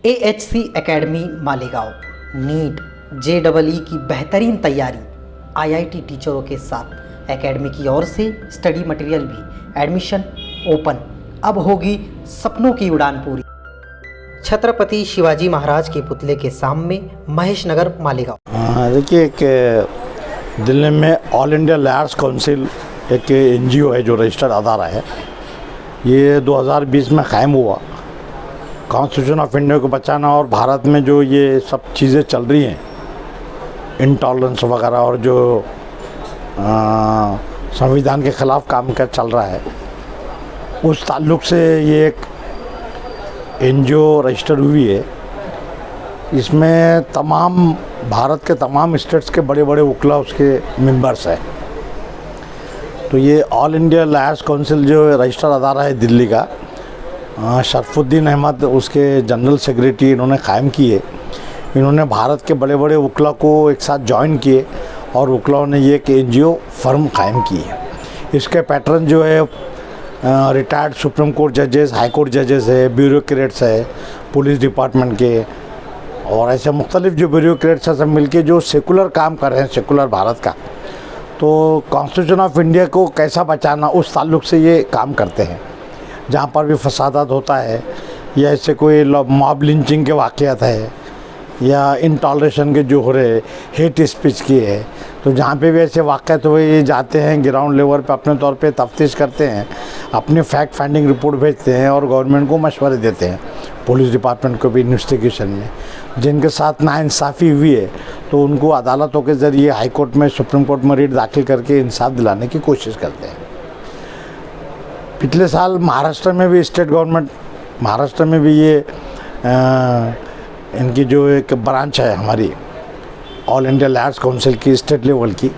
AHC academy Malegaon NEET JEE की बेहतरीन तैयारी IIT टीचरों के साथ एकेडमी की ओर से स्टडी मटेरियल भी एडमिशन ओपन। अब होगी सपनों की उड़ान पूरी। छत्रपति शिवाजी महाराज के पुतले के सामने महेश नगर मालेगांव। देखिए, एक दिल्ली में ऑल इंडिया लॉयर्स काउंसिल एक NGO है जो रजिस्टर्ड अदारा है। ये 2020 में क़ायम हुआ। कॉन्स्टिट्यूशन ऑफ इंडिया को बचाना और भारत में जो ये सब चीज़ें चल रही हैं, इंटॉलरेंस वगैरह और जो संविधान के ख़िलाफ़ काम कर चल रहा है, उस ताल्लुक़ से ये एक NGO रजिस्टर हुई है। इसमें तमाम भारत के तमाम स्टेट्स के बड़े बड़े वकील उसके मेंबर्स हैं। तो ये ऑल इंडिया लॉयर्स काउंसिल जो रजिस्टर अदारा है दिल्ली का, शरफुद्दीन अहमद उसके जनरल सेक्रेटरी इन्होंने क़ायम किए। इन्होंने भारत के बड़े बड़े वकीलों को एक साथ ज्वाइन किए और वकीलों ने ये एक NGO फर्म क़ायम की है। इसके पैटर्न जो है रिटायर्ड सुप्रीम कोर्ट जजेस, हाई कोर्ट जजेस है, ब्यूरोक्रेट्स है, पुलिस डिपार्टमेंट के और ऐसे मुख्तलिफ जो ब्यूरोक्रेट्स हैं सब मिलके जो सेकुलर काम कर रहे हैं, सेकुलर भारत का। तो कॉन्स्टिट्यूशन ऑफ इंडिया को कैसा बचाना, उस ताल्लुक़ से ये काम करते हैं। जहाँ पर भी फसादात होता है या ऐसे कोई मॉब लिंचिंग के वाक़यात है या इंटॉलरेशन के जो हो रहे, हेट स्पीच की है, तो जहाँ पे भी ऐसे वाक़यात हुए ये जाते हैं ग्राउंड लेवल पे अपने तौर पे तफ्तीश करते हैं, अपनी फैक्ट फाइंडिंग रिपोर्ट भेजते हैं और गवर्नमेंट को मशवरे देते हैं, पुलिस डिपार्टमेंट को भी इन्वेस्टिगेशन में। जिनके साथ नाइंसाफ़ी हुई है तो उनको अदालतों के ज़रिए हाई कोर्ट में, सुप्रीम कोर्ट में रिट दाखिल करके इंसाफ दिलाने की कोशिश करते हैं। पिछले साल महाराष्ट्र में भी स्टेट गवर्नमेंट, महाराष्ट्र में भी ये इनकी जो एक ब्रांच है हमारी ऑल इंडिया लॉयर्स काउंसिल की स्टेट लेवल की,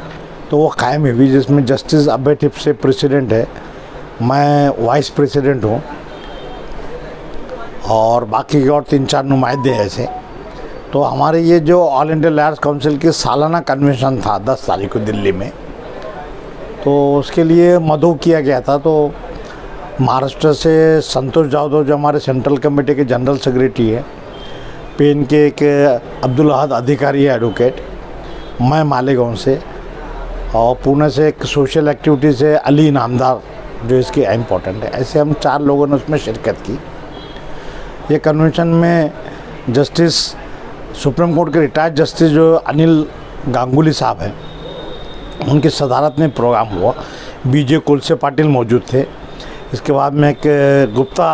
तो वो क़ायम हुई जिसमें जस्टिस अभय टिप्से प्रेसिडेंट है, मैं वाइस प्रेसिडेंट हूँ और बाकी के और 3-4 नुमाइंदे ऐसे। तो हमारे ये जो ऑल इंडिया लॉयर्स काउंसिल की सालाना कन्वेंशन था 10 तारीख को दिल्ली में, तो उसके लिए मदऊ किया गया था। तो महाराष्ट्र से संतोष जाधव जो हमारे सेंट्रल कमेटी के जनरल सेक्रेटरी है, पेन के एक अब्दुल अहद अधिकारी है एडवोकेट, मैं मालेगांव से, और पुणे से एक सोशल एक्टिविटी से अली नामदार जो इसकी इम्पोर्टेंट है। ऐसे हम 4 लोगों ने उसमें शिरकत की। ये कन्वेंशन में जस्टिस सुप्रीम कोर्ट के रिटायर्ड जस्टिस जो अनिल गांगुली साहब हैं, उनकी सदारत में प्रोग्राम हुआ। BJ कोलसे पाटिल मौजूद थे। इसके बाद में एक गुप्ता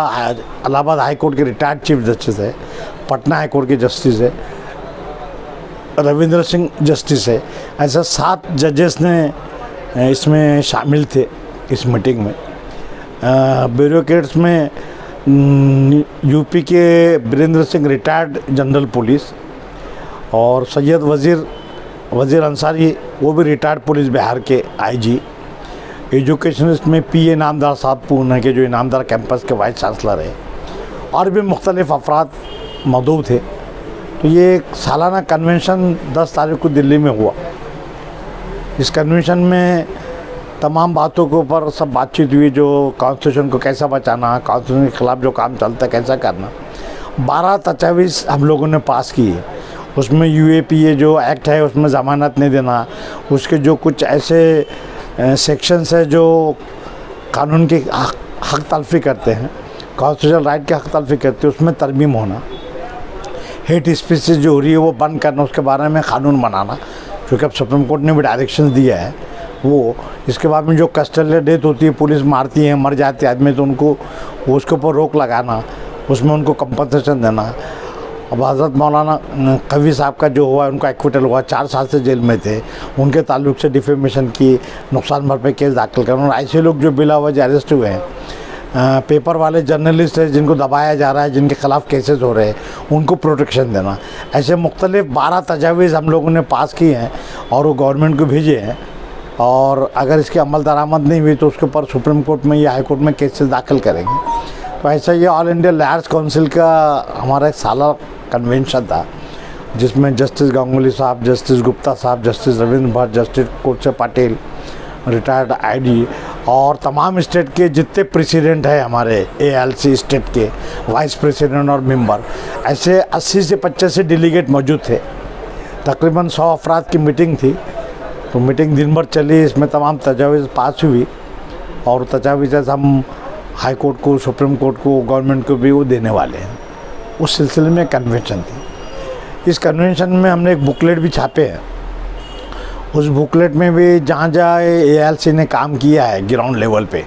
इलाहाबाद हाई कोर्ट के रिटायर्ड चीफ जस्टिस है, पटना हाई कोर्ट के जस्टिस है, रविंद्र सिंह जस्टिस है। ऐसा 7 जजेस ने इसमें शामिल थे इस मीटिंग में। ब्यूरोक्रेट्स में UP के Virendra Singh retired general police और सैयद वज़ीर अंसारी, वो भी रिटायर्ड पुलिस बिहार के IG। एजुकेशनिस्ट में PA इनामदार साहब पुणे के जो इनामदार कैंपस के वाइस चांसलर है, और भी मुख्तलिफ अफराद मौजूद थे। तो ये एक सालाना कन्वेंशन 10 तारीख को दिल्ली में हुआ। इस कन्वेंशन में तमाम बातों के ऊपर सब बातचीत हुई, जो कॉन्स्टिट्यूशन को कैसा बचाना, कॉन्स्टिट्यूशन के ख़िलाफ़ जो काम चलता है कैसा करना। 12 तजावीज़ हम लोगों ने पास की है। उसमें UAPA जो एक्ट है उसमें ज़मानत नहीं देना, उसके जो कुछ ऐसे सेक्शंस है जो कानून की हक तलफी करते हैं, कॉन्स्टिट्यूशनल राइट के हक तलफी करते हैं, उसमें तरमीम होना, हेट स्पीच जो हो रही है वो बंद करना, उसके बारे में कानून बनाना, क्योंकि अब सुप्रीम कोर्ट ने भी डायरेक्शन दिया है वो। इसके बाद में जो कस्टोडियल डेथ होती है, पुलिस मारती है, मर जाते आदमी, तो उनको उसके ऊपर रोक लगाना, उसमें उनको कंपनसेशन देना। अब हज़रत मौलाना कवी साहब का जो हुआ, उनका एक्विटल हुआ, 4 साल से जेल में थे, उनके ताल्लुक से डिफेमेशन की नुकसान भरपाई केस दाखिल करना। और ऐसे लोग जो बिला वजह अरेस्ट हुए हैं, पेपर वाले जर्नलिस्ट हैं जिनको दबाया जा रहा है, जिनके ख़िलाफ़ केसेस हो रहे हैं, उनको प्रोटेक्शन देना। ऐसे मुख्तलिफ 12 तजावीज़ हम लोगों ने पास की हैं और वो गवर्नमेंट को भेजे हैं। और अगर इसकी अमल दरामद नहीं हुई तो उसके ऊपर सुप्रीम कोर्ट में या हाई कोर्ट में केसेस दाखिल करेंगे। तो ऐसा ये ऑल इंडिया लॉयर्स काउंसिल का हमारा एक साला कन्वेंशन था, जिसमें जस्टिस गांगुली साहब, जस्टिस गुप्ता साहब, justice Ravindra Bhat, justice Kolse Patil, retired ID और तमाम स्टेट के जितने प्रेसिडेंट हैं हमारे ALC स्टेट के वाइस प्रेसिडेंट और मेंबर, ऐसे 80 से 85 डेलीगेट मौजूद थे। तकरीबन 100 अफराद की मीटिंग थी। तो मीटिंग दिन भर चली, इसमें तमाम तजावीज़ पास हुई और तजावीज़ हम हाई कोर्ट को, सुप्रीम कोर्ट को, गवर्नमेंट को भी वो देने वाले हैं। उस सिलसिले में कन्वेंशन थी। इस कन्वेंशन में हमने एक बुकलेट भी छापे हैं। उस बुकलेट में भी जहाँ जहाँ ALC ने काम किया है ग्राउंड लेवल पे,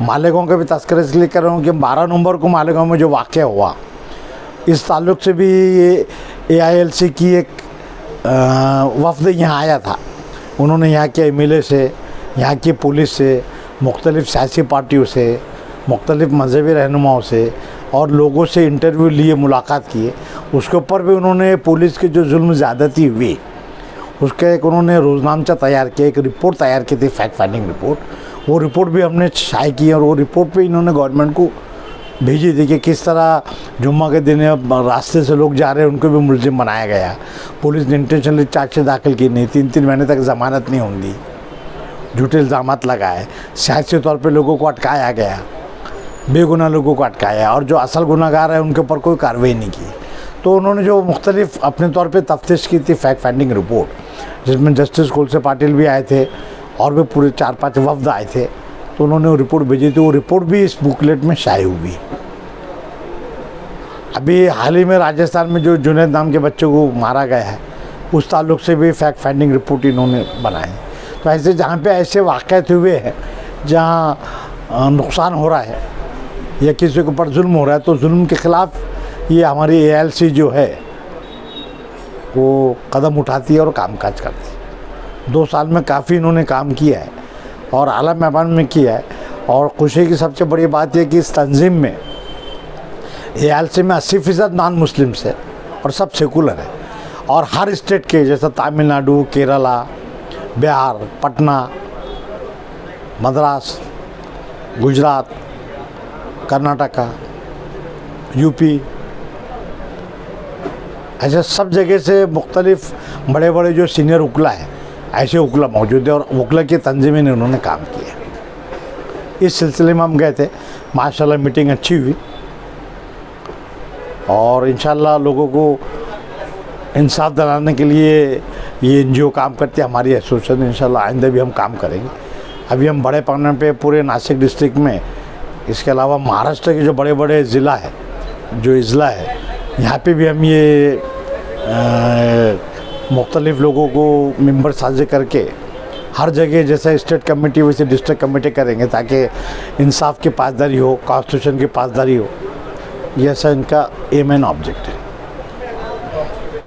मालेगांव का भी तस्करा इसलिए कर रहा हूँ कि 12 नवंबर को मालेगांव में जो वाक़या हुआ, इस ताल्लुक़ से भी AILC की एक वफ़द यहाँ आया था। उन्होंने यहाँ के MLA से, यहाँ की पुलिस से, मुख्तलिफ़ सियासी पार्टियों से, मुख्तलिफ़ मजहबी रहनुमाओं से और लोगों से इंटरव्यू लिए, मुलाकात किए। उसके ऊपर भी उन्होंने पुलिस की जो जुल्म ज़्यादती हुई उसका एक उन्होंने रोज़नामचा तैयार किया, एक रिपोर्ट तैयार की थी, फैक्ट फाइंडिंग रिपोर्ट। वो रिपोर्ट भी हमने शाये की और वो रिपोर्ट पे इन्होंने गवर्नमेंट को भेजी थी कि किस तरह जुम्मा के दिन रास्ते से लोग जा रहे हैं उनको भी मुलजिम बनाया गया। पुलिस ने इंटेंशनली चार्जशीट दाखिल की नहीं, 3-3 महीने तक ज़मानत नहीं होंगी, झूठे इल्ज़ामात लगाए, सियासी तौर पे लोगों को अटकाया गया, बेगुनाह लोगों को अटकाया और जो असल गुनाहगार है उनके ऊपर कोई कार्रवाई नहीं की। तो उन्होंने जो मुख्तलिफ अपने तौर पे तफ्तीश की थी, फैक्ट फाइंडिंग रिपोर्ट, जिसमें जस्टिस खुलसे पाटिल भी आए थे और भी पूरे 4-5 वफ़द आए थे। तो उन्होंने वो रिपोर्ट भेजी थी। वो रिपोर्ट भी इस बुकलेट में शाये हुई। अभी हाल ही में राजस्थान में जो जुनैद नाम के बच्चे को मारा गया है, उस ताल्लुक़ से भी फैक्ट फाइंडिंग रिपोर्ट इन्होंने बनाए। तो ऐसे जहाँ पे ऐसे वाक़यात हुए हैं जहाँ नुकसान हो रहा है या किसी के ऊपर जुल्म हो रहा है, तो जुल्म के ख़िलाफ़ ये हमारी ALC जो है वो कदम उठाती है और कामकाज करती है। 2 साल में काफ़ी इन्होंने काम किया है और आला मैदान में किया है। और खुशी की सबसे बड़ी बात यह कि इस तंजीम में ALC में 80% नॉन मुस्लिम्स है और सब सेकुलर है। और हर स्टेट के, जैसे तमिलनाडु, केरला, बिहार, पटना, मद्रास, गुजरात, कर्नाटका, UP, ऐसे सब जगह से मुख्तलिफ बड़े बड़े जो सीनियर वकला है, ऐसे वकला मौजूद है और वकला की तंजीमें ने उन्होंने काम किया। इस सिलसिले में हम गए थे। माशाल्लाह मीटिंग अच्छी हुई और इंशाल्लाह लोगों को इंसाफ दिलाने के लिए ये NGO काम करती है, हमारी एसोसिएशन। इंशाल्लाह आइंदा भी हम काम करेंगे। अभी हम बड़े पैमाने पे पूरे नासिक डिस्ट्रिक्ट में, इसके अलावा महाराष्ट्र के जो बड़े बड़े ज़िला है, जो इज़ला है, यहाँ पे भी हम ये मुख्तलिफ़ लोगों को मेंबर साझे करके हर जगह जैसा स्टेट कमेटी वैसे डिस्ट्रिक्ट कमेटी करेंगे ताकि इंसाफ की पासदारी हो, कॉन्स्टिट्यूशन की पासदारी हो। ये ऐसा इनका एम एंड ऑब्जेक्ट है।